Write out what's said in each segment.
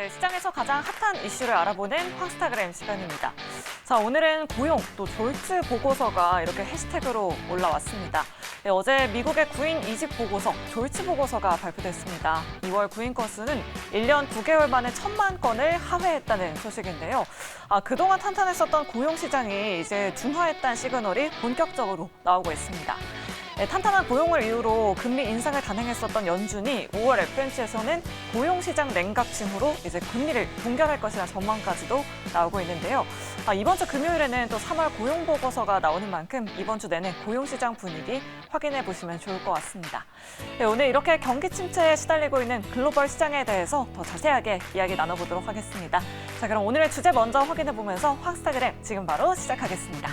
네, 시장에서 가장 핫한 이슈를 알아보는 황스타그램 시간입니다. 자, 오늘은 고용 또 졸지 보고서가 이렇게 해시태그로 올라왔습니다. 네, 어제 미국의 구인 이직 보고서, 졸지 보고서가 발표됐습니다. 2월 구인 건수는 1년 9개월 만에 1,000만 건을 하회했다는 소식인데요. 그동안 탄탄했었던 고용 시장이 이제 둔화했다는 시그널이 본격적으로 나오고 있습니다. 네, 탄탄한 고용을 이유로 금리 인상을 단행했었던 연준이 5월 FOMC에서는 고용시장 냉각심으로 이제 금리를 동결할 것이라는 전망까지도 나오고 있는데요. 이번 주 금요일에는 또 3월 고용보고서가 나오는 만큼 이번 주 내내 고용시장 분위기 확인해 보시면 좋을 것 같습니다. 네, 오늘 이렇게 경기 침체에 시달리고 있는 글로벌 시장에 대해서 더 자세하게 이야기 나눠보도록 하겠습니다. 자, 그럼 오늘의 주제 먼저 확인해 보면서 황스타그램 지금 바로 시작하겠습니다.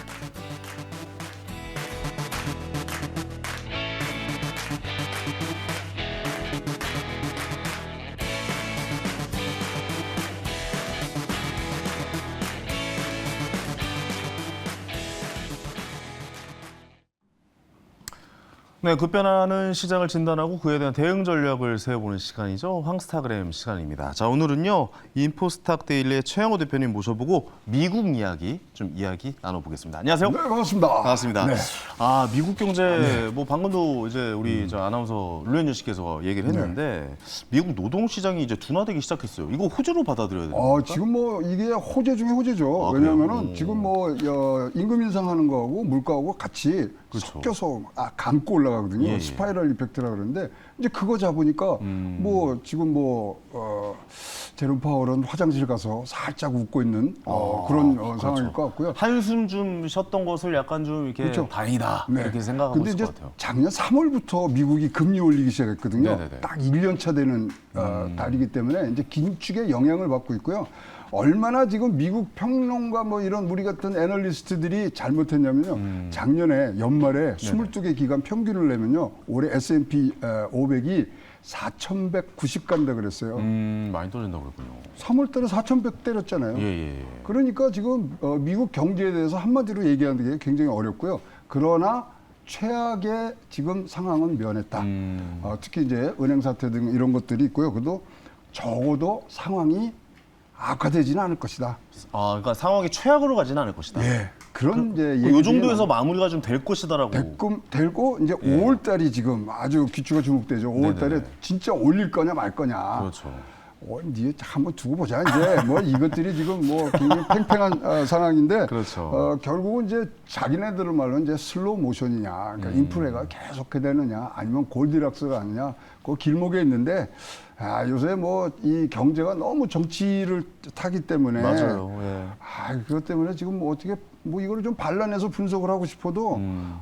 네, 급변하는 시장을 진단하고 그에 대한 대응 전략을 세워보는 시간이죠. 황스타그램 시간입니다. 자, 오늘은요, 인포스탁 데일리의 최영호 대표님 모셔보고 미국 이야기 나눠보겠습니다. 안녕하세요. 네, 반갑습니다. 반갑습니다. 네. 미국 경제 뭐 방금도 이제 우리 저 아나운서 류현진 씨께서 얘기를 했는데 미국 노동 시장이 이제 둔화되기 시작했어요. 이거 호재로 받아들여야 되는 겁니까? 지금 뭐 이게 호재 중에 호재죠. 왜냐하면은 지금 뭐 임금 인상하는 거하고 물가하고 같이 그렇죠. 섞여서 감고 올라가거든요. 예. 스파이럴 이펙트라 그러는데 이제 그거 잡으니까 뭐 지금 제롬 파월은 화장실 가서 살짝 웃고 있는 그런 상황일 것 같고요. 한숨 좀 쉬었던 것을 약간 좀 이렇게 그렇죠. 다행이다 네. 이렇게 생각하고 근데 있을 이제 것 같아요. 작년 3월부터 미국이 금리 올리기 시작했거든요. 네네네. 딱 1년 차 되는 달이기 때문에 이제 긴축의 영향을 받고 있고요. 얼마나 지금 미국 평론가 뭐 이런 우리 같은 애널리스트들이 잘못했냐면요. 작년에 연말에 22개 기관 평균을 내면요. 올해 S&P 500이 4,190 간다 그랬어요. 많이 떨어진다고 그랬군요. 3월 달에 4,100 때렸잖아요. 예. 그러니까 지금 미국 경제에 대해서 한마디로 얘기하는 게 굉장히 어렵고요. 그러나 최악의 지금 상황은 면했다. 특히 이제 은행 사태 등 이런 것들이 있고요. 그래도 적어도 상황이 악화되지는 않을 것이다. 그러니까 상황이 최악으로 가지는 않을 것이다. 예. 그런 이제 이 정도에서 마무리가 좀 될 것이다라고. 되고 이제 5월 달이 지금 아주 기추가 주목되죠. 5월 달에 네네네. 진짜 올릴 거냐 말 거냐. 그렇죠. 이제 한번 두고 보자. 이제 뭐 이것들이 지금 뭐 굉장히 팽팽한 상황인데 그렇죠. 결국은 이제 자기네들 말로 이제 슬로우 모션이냐, 그러니까 인플레가 계속되느냐, 아니면 골디락스가 아니냐, 그 길목에 있는데 요새 뭐 이 경제가 너무 정치를 타기 때문에 맞아요. 예. 그것 때문에 지금 뭐 어떻게 뭐 이거를 좀 반란해서 분석을 하고 싶어도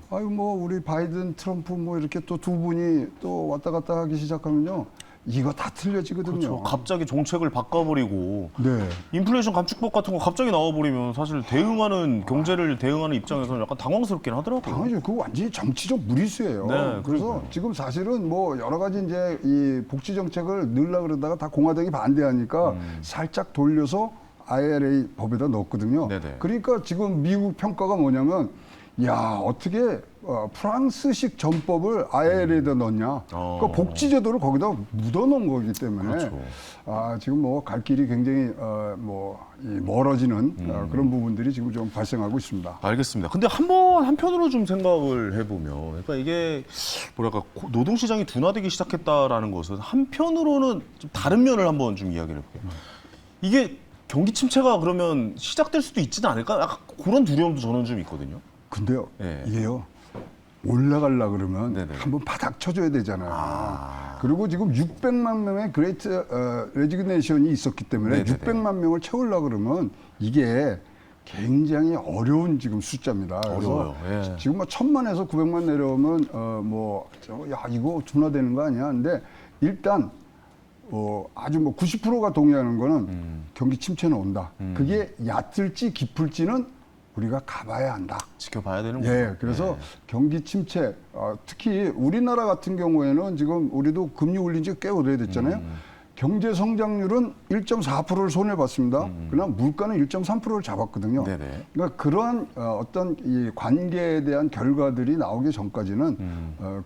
뭐 우리 바이든, 트럼프 뭐 이렇게 또 두 분이 또 왔다 갔다 하기 시작하면요. 이거 다 틀려지거든요. 그렇죠. 갑자기 정책을 바꿔버리고 네. 인플레이션 감축법 같은 거 갑자기 나와버리면 사실 경제를 대응하는 입장에서는 약간 당황스럽긴 하더라고요. 당연히 그거 완전히 정치적 무리수예요. 네, 그래서 그러니까요. 지금 사실은 뭐 여러 가지 이제 이 복지 정책을 넣으려고 그러다가 다 공화당이 반대하니까 살짝 돌려서 IRA 법에다 넣었거든요. 네네. 그러니까 지금 미국 평가가 뭐냐면 어떻게 프랑스식 전법을 IRA에다 넣냐. 그러니까 복지제도를 거기다 묻어놓은 거기 때문에 그렇죠. 지금 뭐 갈 길이 굉장히 멀어지는 그런 부분들이 지금 좀 발생하고 있습니다. 알겠습니다. 근데 한편으로 좀 생각을 해보면, 그러니까 이게 뭐랄까 노동시장이 둔화되기 시작했다라는 것은 한편으로는 좀 다른 면을 한번 좀 이야기를 해볼게요. 이게 경기 침체가 그러면 시작될 수도 있지는 않을까? 약간 그런 두려움도 저는 좀 있거든요. 근데요, 네. 이게요, 올라가려 그러면 네네. 한번 바닥 쳐줘야 되잖아요. 그리고 지금 600만 명의 그레이트 레지그네이션이 있었기 때문에 네네네. 600만 명을 채우려고 그러면 이게 굉장히 어려운 지금 숫자입니다. 어려워요. 그래서 예. 지금 뭐 1,000만에서 900만 내려오면 이거 둔화되는 거 아니야? 근데 일단 아주 뭐 90%가 동의하는 거는 경기 침체는 온다. 그게 얕을지 깊을지는 우리가 가봐야 한다. 지켜봐야 되는 거죠. 예, 그래서 경기 침체, 특히 우리나라 같은 경우에는 지금 우리도 금리 올린 지 꽤 오래됐잖아요. 경제 성장률은 1.4%를 손해봤습니다. 그러나 물가는 1.3%를 잡았거든요. 네네. 그러니까 그러한 어떤 이 관계에 대한 결과들이 나오기 전까지는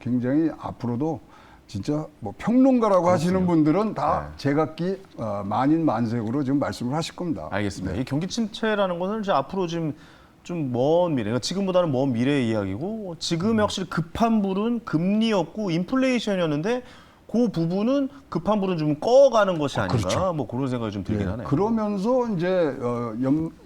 굉장히 앞으로도 진짜 뭐 평론가라고 하시는 분들은 다 네. 제각기 만인만색으로 지금 말씀을 하실 겁니다. 알겠습니다. 이 경기 침체라는 것은 이제 앞으로 지금 좀 먼 미래, 그러니까 지금보다는 먼 미래의 이야기고 지금 확실히 급한 불은 금리였고 인플레이션이었는데 그 부분은 급한 불은 좀 꺼가는 것이 아닌가 그렇죠. 뭐 그런 생각이 좀 들긴 예, 하네요. 그러면서 이제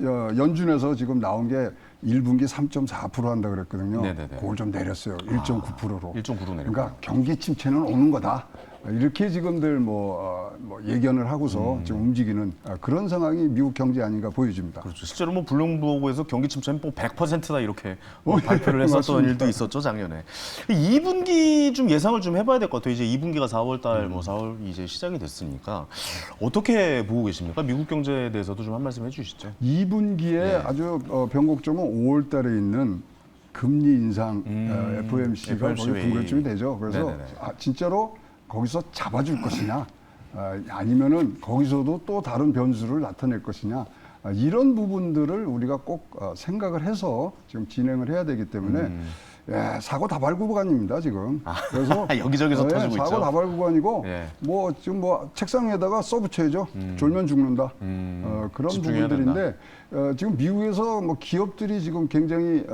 연준에서 지금 나온 게 1분기 3.4% 한다 그랬거든요. 네네네. 그걸 좀 내렸어요. 1.9%로. 1.9로 내렸고. 그러니까 경기 침체는 오는 거다. 이렇게 지금들 뭐 예견을 하고서 지금 움직이는 그런 상황이 미국 경제 아닌가 보여집니다. 그렇죠. 실제로 뭐 블룸버그에서 경기 침체는 뭐 100%다 이렇게 뭐 발표를 했었던 맞습니다. 일도 있었죠 작년에. 2분기 좀 예상을 좀 해봐야 될 것 같아요. 이제 2분기가 4월달 뭐 4월 이제 시작이 됐으니까 어떻게 보고 계십니까? 미국 경제에 대해서도 좀 한 말씀 해주시죠. 2분기에 네. 아주 변곡점은 5월 달에 있는 금리 인상 FOMC가 FOMC 거의 분결점이 되죠. 그래서 네네네. 진짜로 거기서 잡아줄 것이냐 아니면은 거기서도 또 다른 변수를 나타낼 것이냐 이런 부분들을 우리가 꼭 생각을 해서 지금 진행을 해야 되기 때문에 사고 다발 구간입니다 지금. 그래서 여기저기서 터지고 있죠. 사고 다발 구간이고 예. 뭐 지금 뭐 책상 위에다가 써붙여야죠. 졸면 죽는다. 그런 집중해야 부분들인데 지금 미국에서 뭐 기업들이 지금 굉장히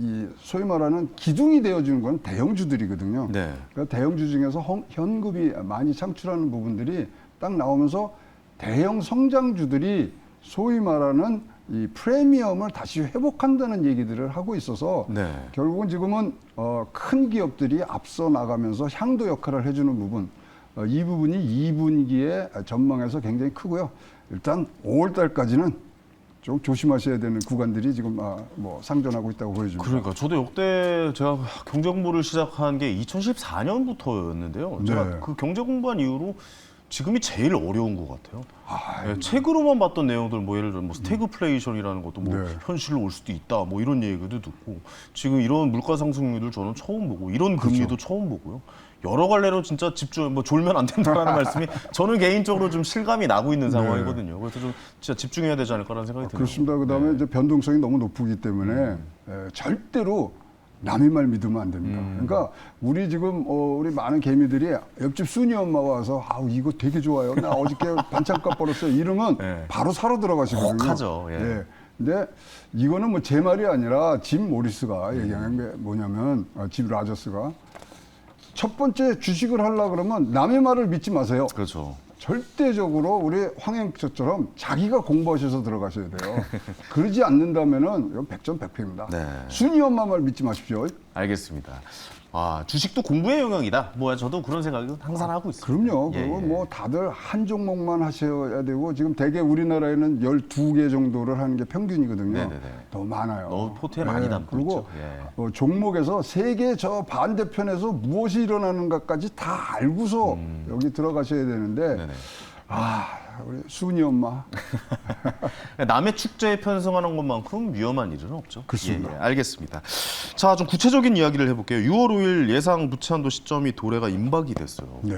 이 소위 말하는 기둥이 되어주는 건 대형주들이거든요. 네. 그러니까 대형주 중에서 현금이 많이 창출하는 부분들이 딱 나오면서 대형 성장주들이 소위 말하는 이 프리미엄을 다시 회복한다는 얘기들을 하고 있어서 네. 결국은 지금은 큰 기업들이 앞서 나가면서 향도 역할을 해주는 부분 이 부분이 2분기에 전망에서 굉장히 크고요. 일단 5월 달까지는 좀 조심하셔야 되는 구간들이 지금 뭐 상존하고 있다고 보여집니다. 그러니까 저도 역대 제가 경제 공부를 시작한 게 2014년부터였는데요. 제가 네. 그 경제 공부한 이후로 지금이 제일 어려운 것 같아요. 네, 책으로만 봤던 내용들 뭐 예를 들어 뭐 스태그플레이션이라는 것도 뭐 네. 현실로 올 수도 있다 뭐 이런 얘기도 듣고 지금 이런 물가 상승률을 저는 처음 보고 이런 금리도 처음 보고요. 여러 갈래로 진짜 집중 뭐 졸면 안 된다라는 말씀이 저는 개인적으로 좀 실감이 나고 있는 상황이거든요. 그래서 좀 진짜 집중해야 되지 않을까라는 생각이 듭니다. 그렇습니다. 그다음에 이제 변동성이 너무 높기 때문에 절대로 남의 말 믿으면 안 됩니다. 그러니까 우리 지금 우리 많은 개미들이 옆집 순이 엄마가 와서 이거 되게 좋아요. 나 어저께 반찬값 벌었어요. 이러면 네. 바로 사러 들어가시거든요. 혹하죠. 예. 근데 이거는 뭐 제 말이 아니라 짐 모리스가 얘기한 게 뭐냐면 짐 라저스가 첫 번째 주식을 하려 그러면 남의 말을 믿지 마세요. 그렇죠. 절대적으로 우리 황행처처럼 자기가 공부하셔서 들어가셔야 돼요. 그러지 않는다면은 이건 100점 100패입니다. 네. 순이 엄마 말 믿지 마십시오. 알겠습니다. 주식도 공부의 영역이다. 뭐 저도 그런 생각을 항상 하고 있습니다. 그럼요. 예, 그리고 예. 뭐 다들 한 종목만 하셔야 되고 지금 대개 우리나라에는 12개 정도를 하는 게 평균이거든요. 네네네. 너무 많아요. 너무 포트에 많이 담고 그리고 있죠. 예. 종목에서 세계 저 반대편에서 무엇이 일어나는가까지 다 알고서 여기 들어가셔야 되는데 네네. 우리 순이 엄마 남의 축제에 편성하는 것만큼 위험한 일은 없죠. 그렇습니다. 예, 알겠습니다. 자, 좀 구체적인 이야기를 해볼게요. 6월 5일 예상 부채한도 시점이 도래가 임박이 됐어요. 네.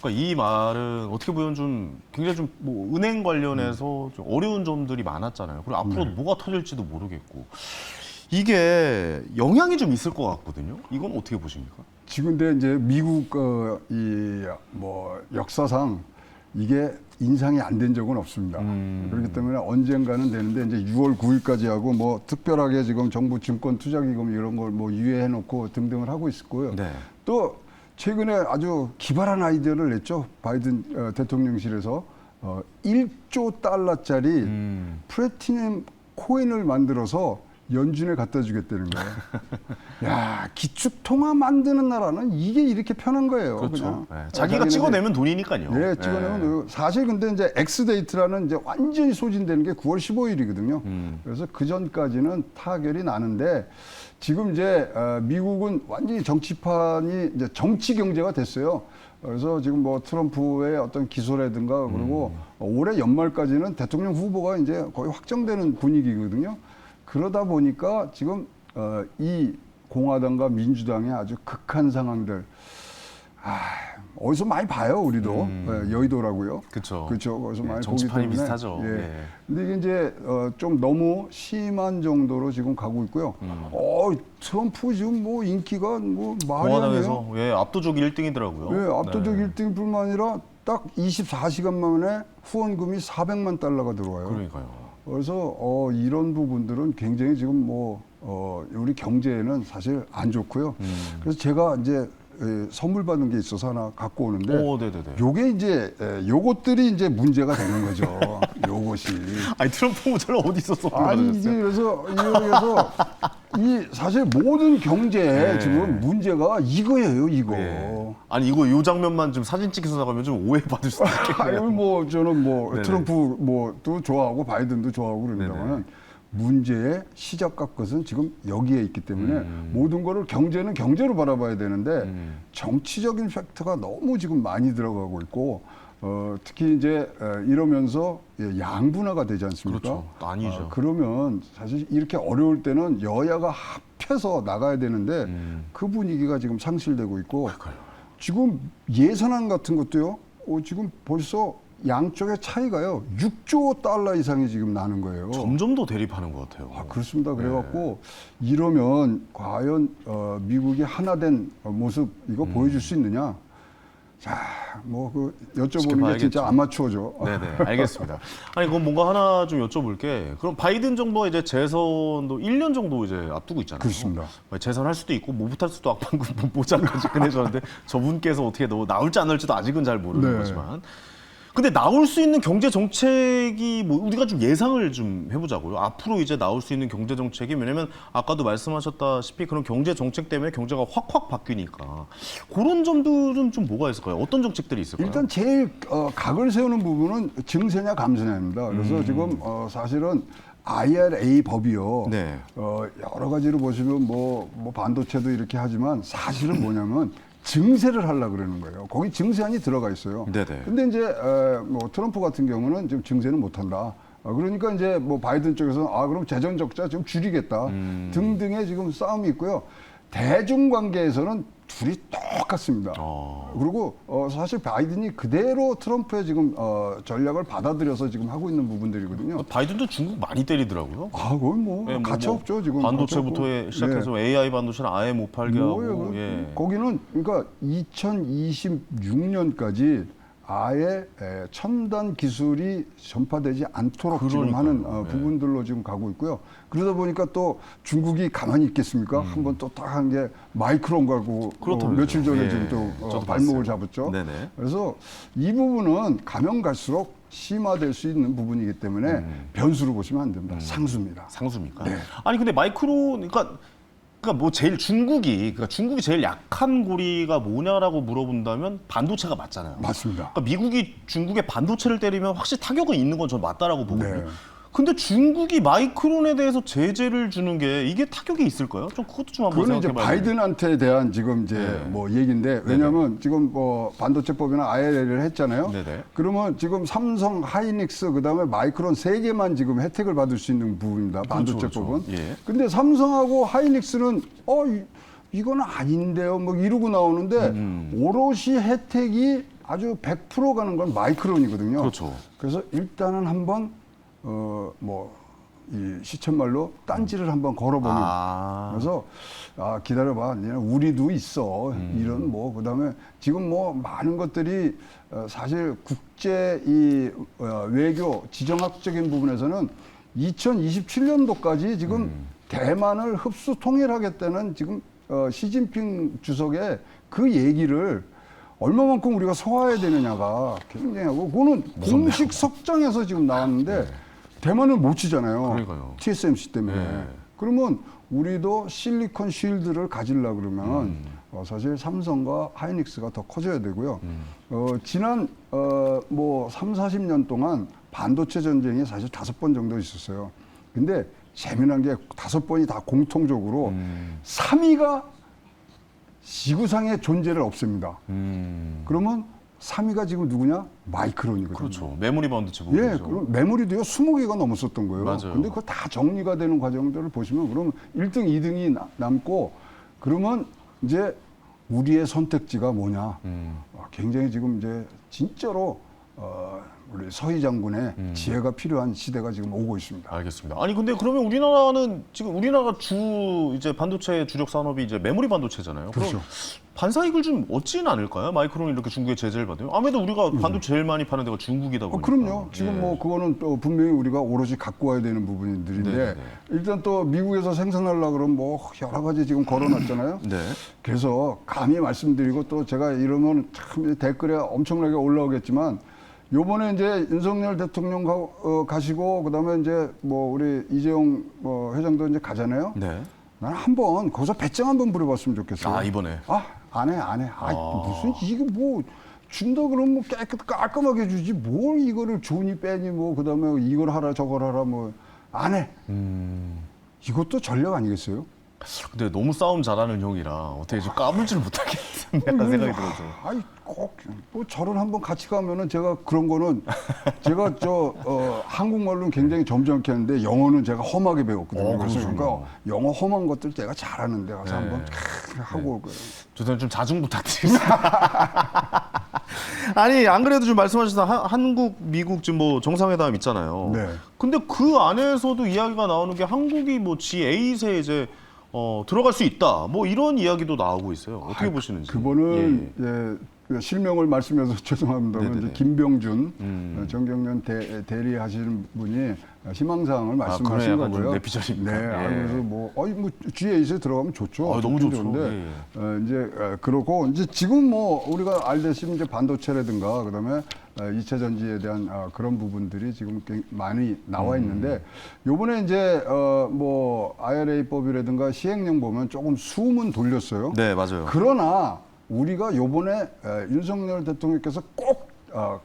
그러니까 이 말은 어떻게 보면 좀 굉장히 좀 뭐 은행 관련해서 좀 어려운 점들이 많았잖아요. 그리고 앞으로 뭐가 터질지도 모르겠고 이게 영향이 좀 있을 것 같거든요. 이건 어떻게 보십니까? 지금 근데 이제 미국 역사상 이게 인상이 안 된 적은 없습니다. 그렇기 때문에 언젠가는 되는데 이제 6월 9일까지 하고 뭐 특별하게 지금 정부 증권 투자기금 이런 걸 뭐 유예해 놓고 등등을 하고 있을 거예요. 네. 또 최근에 아주 기발한 아이디어를 냈죠. 바이든 대통령실에서 1조 달러짜리 플래티넘 코인을 만들어서 연준에 갖다 주겠다는 거예요. 야, 기축통화 만드는 나라는 이게 이렇게 편한 거예요. 그렇죠. 그냥. 네. 자기가 찍어내면 돈이니까요. 네, 찍어내면 사실 근데 이제 엑스데이트라는 이제 완전히 소진되는 게 9월 15일이거든요. 그래서 그 전까지는 타결이 나는데 지금 이제 미국은 완전히 정치판이 이제 정치 경제가 됐어요. 그래서 지금 뭐 트럼프의 어떤 기소라든가 그리고 올해 연말까지는 대통령 후보가 이제 거의 확정되는 분위기거든요. 그러다 보니까 지금 이 공화당과 민주당의 아주 극한 상황들 어디서 많이 봐요, 우리도. 예, 여의도라고요. 그쵸. 그렇죠. 거기서 많이 보기 정치판이 때문에. 비슷하죠. 예. 예. 근데 이게 이제 좀 너무 심한 정도로 지금 가고 있고요. 트럼프 지금 뭐 인기가 뭐 말이 아니에요. 공화당에서 압도적 1등이더라고요. 예, 압도적 1등뿐만 아니라 딱 24시간 만에 후원금이 400만 달러가 들어와요. 그러니까요. 그래서 이런 부분들은 굉장히 지금 우리 경제에는 사실 안 좋고요. 그래서 제가 이제 선물 받은 게 있어서 하나 갖고 오는데 네네네. 요게 이제 요것들이 이제 문제가 되는 거죠. 요것이. 아니 트럼프 모자를 어디서 선물 아니 이게 받으셨어요? 그래서 이 사실 모든 경제에 네. 지금 문제가 이거예요, 이거. 네. 아니 이거 요 장면만 좀 사진 찍혀서 나가면 좀 오해받을 수도 있겠네요. 아유 뭐 저는 뭐 네네. 트럼프 뭐도 좋아하고 바이든도 좋아하고 그런다면 문제의 시작과 끝은 지금 여기에 있기 때문에 모든 거를 경제는 경제로 바라봐야 되는데 정치적인 팩터가 너무 지금 많이 들어가고 있고 특히 이제 이러면서 양분화가 되지 않습니까? 그렇죠. 아니죠. 그러면 사실 이렇게 어려울 때는 여야가 합해서 나가야 되는데 그 분위기가 지금 상실되고 있고 지금 예산안 같은 것도요. 지금 벌써 양쪽의 차이가요. 6조 달러 이상이 지금 나는 거예요. 점점 더 대립하는 것 같아요. 그렇습니다. 그래갖고 이러면 과연 미국이 하나된 모습 이거 보여줄 수 있느냐? 자, 뭐 여쭤보는 게 지켜봐야겠죠. 진짜 아마추어죠. 네네, 알겠습니다. 아니, 그럼 뭔가 하나 좀 여쭤볼게. 그럼 바이든 정부가 이제 재선도 1년 정도 이제 앞두고 있잖아요. 그렇습니다. 재선할 수도 있고 못 할 수도 방금 모자까지 꺼내셨는데 저분께서 어떻게 나올지 안 나올지도 아직은 잘 모르는 네. 거지만. 근데 나올 수 있는 경제 정책이 뭐 우리가 좀 예상을 좀 해보자고요. 앞으로 이제 나올 수 있는 경제 정책이 왜냐면 아까도 말씀하셨다시피 그런 경제 정책 때문에 경제가 확확 바뀌니까 그런 점들은 좀 뭐가 있을까요? 어떤 정책들이 있을까요? 일단 제일 각을 세우는 부분은 증세냐 감세냐입니다. 그래서 지금 사실은 IRA 법이요. 네. 여러 가지로 보시면 뭐 반도체도 이렇게 하지만 사실은 뭐냐면 증세를 하려고 그러는 거예요. 거기 증세안이 들어가 있어요. 네네. 근데 이제 뭐 트럼프 같은 경우는 지금 증세는 못 한다. 그러니까 이제 뭐 바이든 쪽에서 그럼 재정 적자 좀 줄이겠다 등등의 지금 싸움이 있고요. 대중 관계에서는 둘이 똑같습니다. 그리고 사실 바이든이 그대로 트럼프의 지금 전략을 받아들여서 지금 하고 있는 부분들이거든요. 바이든도 중국 많이 때리더라고요. 그건 뭐 네, 가차 없죠 지금. 반도체부터 가차 없고. 시작해서 AI 반도체는 아예 못 팔게 하고. 거기는 그러니까 2026년까지 아예 첨단 기술이 전파되지 않도록 지금 하는 부분들로 지금 가고 있고요. 그러다 보니까 또 중국이 가만히 있겠습니까? 한번 또 딱 한 게 마이크론 가고 며칠 전에 지금 또 발목을 잡았죠. 네네. 그래서 이 부분은 가면 갈수록 심화될 수 있는 부분이기 때문에 변수로 보시면 안 됩니다. 상수입니다. 상수입니까? 네. 아니 근데 마이크론 그러니까 뭐 제일 중국이 제일 약한 고리가 뭐냐라고 물어본다면 반도체가 맞잖아요. 맞습니다. 그러니까 미국이 중국의 반도체를 때리면 확실히 타격은 있는 건 저는 맞다라고 보거든요. 네. 근데 중국이 마이크론에 대해서 제재를 주는 게 이게 타격이 있을까요? 좀 그것도 좀 한번 그거는 이제 생각해봐야 바이든한테 대한 지금 이제 뭐 얘기인데 왜냐하면 지금 뭐 반도체법이나 IRA를 했잖아요. 네네. 그러면 지금 삼성, 하이닉스 그다음에 마이크론 세 개만 지금 혜택을 받을 수 있는 부분입니다. 반도체법은. 그렇죠. 예. 근데 삼성하고 하이닉스는 이거는 아닌데요. 뭐 이러고 나오는데 오롯이 혜택이 아주 100% 가는 건 마이크론이거든요. 그렇죠. 그래서 일단은 한번 이 시쳇말로 딴지를 한번 걸어보는. 그래서 기다려봐, 우리도 있어. 이런 그다음에 지금 많은 것들이 사실 국제 이 외교 지정학적인 부분에서는 2027년도까지 지금 대만을 흡수 통일하겠다는 지금 시진핑 주석의 그 얘기를 얼마만큼 우리가 소화해야 되느냐가 굉장히 하고 그거는 공식 석장에서 지금 나왔는데 대만을 못 치잖아요. 그러니까요. TSMC 때문에. 네. 그러면 우리도 실리콘 쉴드를 가지려고 그러면 사실 삼성과 하이닉스가 더 커져야 되고요. 지난 3, 40년 동안 반도체 전쟁이 사실 5번 정도 있었어요. 근데 재미난 게 5번이 다 공통적으로 3위가 지구상의 존재를 없앱니다. 그러면 3위가 지금 누구냐? 마이크론이거든요. 그렇죠. 메모리 반도체 예, 부분이죠. 그럼 메모리도요 20개가 넘었었던 거예요. 맞아요. 근데 그거 다 정리가 되는 과정들을 보시면 그럼 1등, 2등이 남고 그러면 이제 우리의 선택지가 뭐냐. 굉장히 지금 이제 진짜로 우리 서희 장군의 지혜가 필요한 시대가 지금 오고 있습니다. 알겠습니다. 아니 근데 그러면 우리나라는 지금 우리나라 이제 반도체 주력 산업이 이제 메모리 반도체잖아요. 그렇죠. 그럼 반사이익을 좀 얻지는 않을까요? 마이크론이 이렇게 중국에 제재를 받으면 아무래도 우리가 반도체 제일 많이 파는 데가 중국이다 보니까. 그럼요. 지금 예. 뭐 그거는 또 분명히 우리가 오로지 갖고 와야 되는 부분들인데 네네네. 일단 또 미국에서 생산하려고 그러면 뭐 여러 가지 지금 걸어놨잖아요. 네. 그래서 감히 말씀드리고 또 제가 이러면 참 댓글에 엄청나게 올라오겠지만 요번에 이제 윤석열 대통령 가시고 그다음에 이제 뭐 우리 이재용 회장도 이제 가잖아요. 네. 나는 한번 거기서 배짱 한번 부려봤으면 좋겠어요. 아 이번에. 안 해. 무슨 이게 뭐 준다 그러면 뭐 깔끔하게 주지 뭘 이거를 주니 빼니 뭐 그다음에 이걸 하라 저걸 하라 뭐 안 해. 이것도 전략 아니겠어요? 근데 너무 싸움 잘하는 형이라 어떻게 좀 까불지를 못하겠다는 약간 생각이 들어서. 아이 꼭뭐 저를 한번 같이 가면은 제가 그런 거는 제가 한국말로는 굉장히 점잖게 하는데 영어는 제가 험하게 배웠거든요. 그래서 그러니까 영어 험한 것들 제가 잘하는데 가서 한번 하고 올거예요. 죄송합니다. 좀 자중 부탁드립니다. 아니 안 그래도 좀 말씀하셨던 한국, 미국 지금 뭐 정상회담 있잖아요. 네. 근데 그 안에서도 이야기가 나오는 게 한국이 뭐 G8에 이제 들어갈 수 있다. 뭐 이런 이야기도 나오고 있어요. 어떻게 보시는지. 그거는 예. 실명을 말씀해서 죄송합니다만 네네네. 이제 김병준 정경련 대리하시는 분이 희망사항을 말씀하신 그래, 약간 좀 거고요. 내피셜입니다. 네, 예. 그래서 뭐 G8에 들어가면 좋죠. 너무 좋긴 좋죠. 좋은데 예. 이제 그러고 이제 지금 뭐 우리가 알다시피 이제 반도체라든가 그다음에 2차 전지에 대한 그런 부분들이 지금 많이 나와 있는데 요번에 이제 뭐 IRA법이라든가 시행령 보면 조금 수음은 돌렸어요. 네, 맞아요. 그러나 우리가 요번에 윤석열 대통령께서 꼭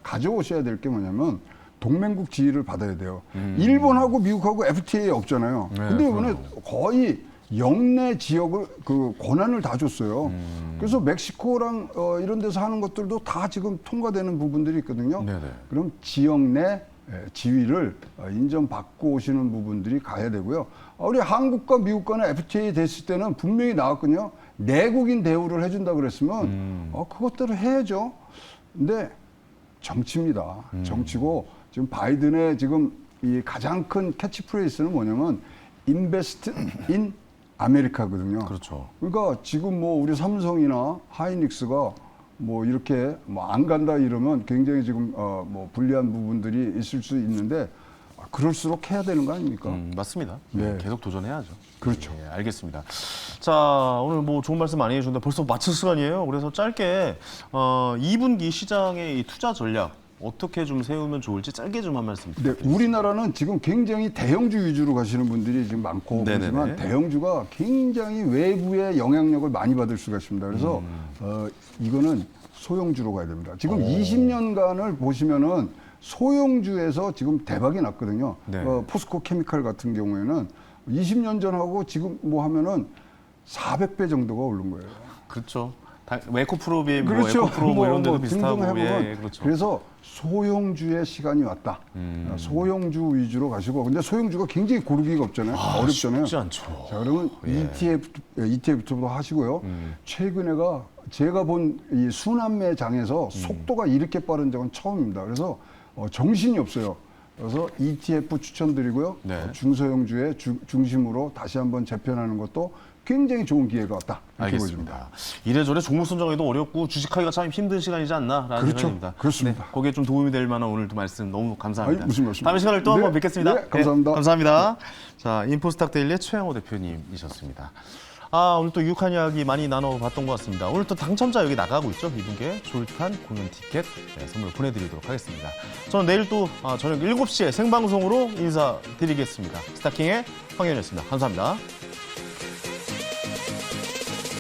가져오셔야 될 게 뭐냐면 동맹국 지위를 받아야 돼요. 일본하고 미국하고 FTA 없잖아요. 네, 근데 이번에 그럼요. 거의 영내 지역을 그 권한을 다 줬어요. 그래서 멕시코랑 이런 데서 하는 것들도 다 지금 통과되는 부분들이 있거든요. 네네. 그럼 지역 내 지위를 인정받고 오시는 부분들이 가야 되고요. 우리 한국과 미국 간의 FTA 됐을 때는 분명히 나왔거든요. 내국인 대우를 해준다 그랬으면 그것대로 해야죠. 근데 정치입니다. 정치고 지금 바이든의 지금 이 가장 큰 캐치프레이즈는 뭐냐면 invest in 아메리카거든요. 그렇죠. 그러니까 지금 뭐 우리 삼성이나 하이닉스가 뭐 이렇게 뭐 안 간다 이러면 굉장히 지금 뭐 불리한 부분들이 있을 수 있는데 그럴수록 해야 되는 거 아닙니까? 맞습니다. 네. 계속 도전해야죠. 그렇죠. 예, 알겠습니다. 자, 오늘 뭐 좋은 말씀 많이 해주셨는데 벌써 마칠 시간이에요. 그래서 짧게 2분기 시장의 이 투자 전략 어떻게 좀 세우면 좋을지 짧게 좀 한 말씀 네, 부탁드립니다. 우리나라는 지금 굉장히 대형주 위주로 가시는 분들이 지금 많고 네네네. 그렇지만 대형주가 굉장히 외부의 영향력을 많이 받을 수가 있습니다. 그래서 이거는 소형주로 가야 됩니다. 지금 20년간을 보시면은 소형주에서 지금 대박이 났거든요. 네. 포스코 케미칼 같은 경우에는 20년 전하고 지금 뭐 하면은 400배 정도가 오른 거예요. 그렇죠. 웨코프로비, 그렇죠. 뭐 에코프로 뭐 이런 데도 비슷하고. 등등 해보면 예, 그렇죠. 그래서 소형주의 시간이 왔다. 소형주 위주로 가시고 근데 소형주가 굉장히 고르기가 없잖아요. 어렵잖아요. 쉽지 않죠. 자 그러면 ETF도 하시고요. 최근에가 제가 본 이 순환매 장에서 속도가 이렇게 빠른 적은 처음입니다. 그래서 정신이 없어요. 그래서 ETF 추천드리고요. 네. 중소형주의 중심으로 다시 한번 재편하는 것도 굉장히 좋은 기회가 왔다. 이렇게 보여집니다. 알겠습니다. 이래저래 종목 선정에도 어렵고 주식하기가 참 힘든 시간이지 않나라는 그렇죠. 생각입니다. 그렇습니다. 네, 거기에 좀 도움이 될 만한 오늘도 말씀 너무 감사합니다. 아니, 무슨 말씀? 다음 시간에 또 네, 한번 뵙겠습니다. 네, 감사합니다. 감사합니다. 자, 인포스탁 데일리의 최영호 대표님이셨습니다. 오늘 또 유익한 이야기 많이 나눠봤던 것 같습니다. 오늘 또 당첨자 여기 나가고 있죠. 이분께 졸탄 공연 티켓 선물 보내드리도록 하겠습니다. 저는 내일 또 저녁 7시에 생방송으로 인사드리겠습니다. 스타킹의 황현이었습니다. 감사합니다.